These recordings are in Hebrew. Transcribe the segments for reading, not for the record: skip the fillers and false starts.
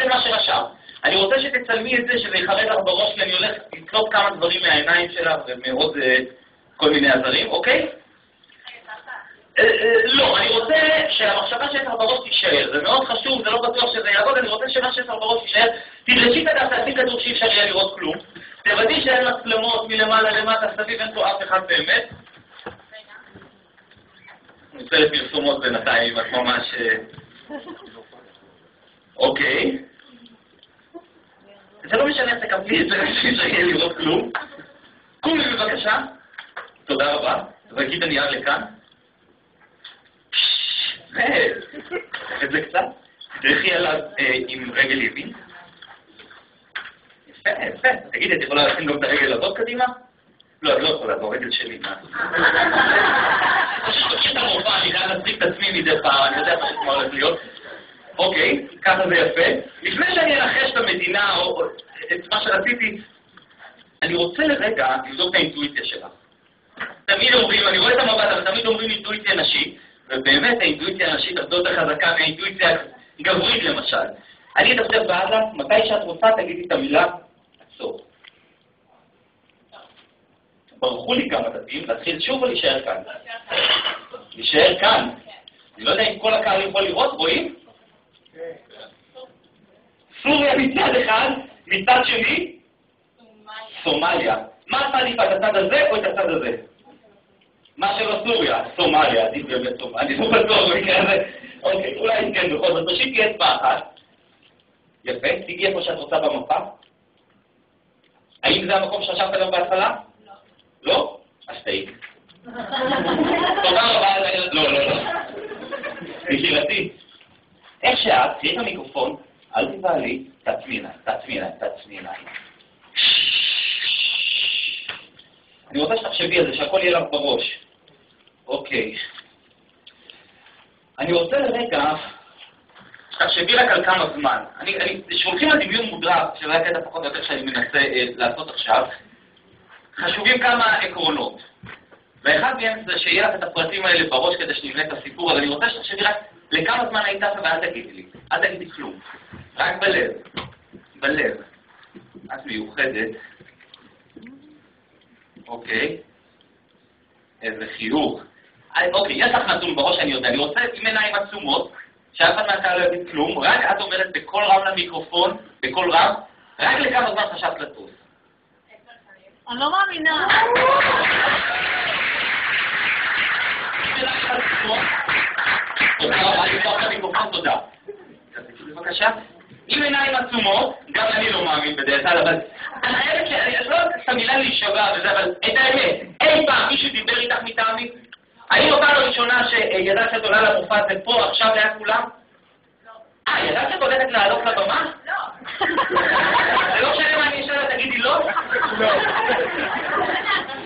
הנה מה שרשם. אני רוצה שתצלמי את זה, שזה יחרד לך בראש, כי אני הולך לצלוט כמה דברים מהעיניים שלך ומעוד כל מיני עזרים, אוקיי? לא, אני רוצה שהמחשבה שיש לך בראש תישאר. זה מאוד חשוב, זה לא בטוח שזה יעבוד, אני רוצה שמה שיש לך בראש תישאר. תדרשי את הדף, תעשי כדור שאי אפשר יהיה לראות כלום. תוודאי שאין מצלמות מלמעלה למטה, סביב אין פה אף אחד באמת. אני רוצה לפרסומות בינתיים, את ממש... אוקיי. זה לא משנה, תקבלי את זה, שאי אפשר יהיה לראות כלום. קומי בבקשה. תודה רבה. זרקי את הנייר לכאן. את זה קצת. תלכי עליו עם רגל ימין. יפה, יפה. תגיד, את יכולה להכין גם את הרגל הזאת קדימה? לא, את לא יכולה, זו רגל שלי. פשוט תוקי את המופע, אני חייב להצדיק את עצמי מדי פעם, אני יודע פשוט מה הולך להיות. אוקיי, ככה זה יפה. לפני שאני אנחש את המדינה או את מה שרציתי, אני רוצה לרגע לבדוק את האינטואיציה שלה. תמיד אומרים, אני רואה את המבט, אבל תמיד אומרים אינטואיציה נשית, ובאמת האינטואיציה הנשית הרבה יותר חזקה מהאינטואיציה גברית למשל. אני אדבר בעדה, מתי שאת רוצה תגידי את המילה עצור. ברחו לי כמה דפים, להתחיל שוב או להישאר כאן? להישאר כאן. אני לא יודע אם כל הקהל יכול לראות, רואים? סוריה מצד אחד, מצד שני? סומליה. מה אתה עדיף, את הצד הזה או את הצד הזה? מה שלא סוריה, סומליה, עדיף באמת סומליה. אני לא בטוח במקרה הזה. אוקיי, אולי כן, בכל זאת, תושיטי אצבע אחת. יפה, תגיעי איפה שאת רוצה במפה. האם זה המקום שחשבת עליו בהתחלה? לא. לא? אז תהיי. תודה רבה, לא, לא, לא. יקירתי. איך שאת, תראי את המיקרופון, אל תבעלי, תעצמי עיניים. אני רוצה שתחשבי על זה, שהכל יהיה לך בראש. אוקיי. אני רוצה לרגע שתחשבי רק על כמה זמן. שהולכים לדמיון מודרך, שזה היה קטע פחות או יותר שאני מנסה לעשות עכשיו, חשובים כמה עקרונות. ואחד מהם זה שיהיה לך את הפרטים האלה בראש כדי שנבנה את הסיפור, אבל אני רוצה שתחשבי רק לכמה זמן היית ואל תגידי לי. אל תגידי כלום. רק בלב. בלב. את מיוחדת. אוקיי. איזה חיוך. אוקיי, יש לך נתון בראש, אני יודע. אני רוצה עם עיניים עצומות, שאף אחד מהקהל לא יגיד כלום, רק את אומרת בקול רם למיקרופון, בקול רם, רק לכמה זמן חשבת לטוס. אני לא מאמינה. תודה רבה, אני אקרא את המיקרופון, תודה. בבקשה. עם עיניים עצומות, גם אני לא מאמין בדרך כלל, אבל האמת שאני לא יודעת את המילה להישבע וזה, אבל את האמת, אי פעם מישהו דיבר איתך מטעמי? האם אותה הראשונה שידעת שאת עולה למופע הזה פה, עכשיו היה כולם? לא. ידעת שאת הולכת לעלות לבמה? לא. זה לא משנה מה אני אשאלה, תגידי לא? לא.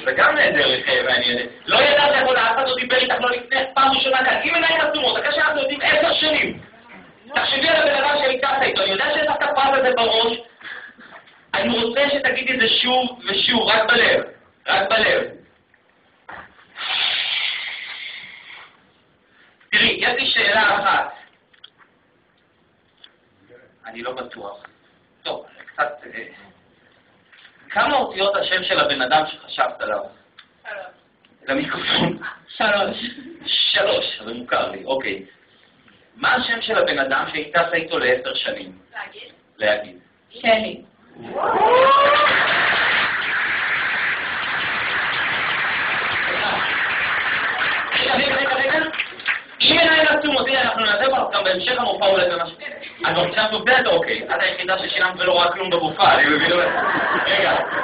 זה גם נהדר מעניין. לא ידעת שאת עולה, אף אחד לא דיבר איתך לא לפני פעם ראשונה כאן. עם עיניים עצומות, אחרי שאנחנו יודעים 10 שנים. תחשבי על הבן אדם שהיטבת איתו, אני יודע שיש לך את הפרט הזה בראש, אני רוצה שתגידי את זה שוב ושוב, רק בלב, רק בלב. תראי, יש לי שאלה אחת. אני לא בטוח. טוב, קצת... כמה אותיות השם של הבן אדם שחשבת עליו? 3. למיקרופון? 3, זה מוכר לי, אוקיי. מה השם של הבן אדם שהיטבת איתו ל10 שנים? להגיד. שלי. רגע. אם עיניים עצומות, אנחנו נעזב גם בהמשך המופע אולי במשהו. אז עכשיו תובדת, אוקיי. את היחידה ששילמת ולא רואה כלום במופע, אני מבין. רגע.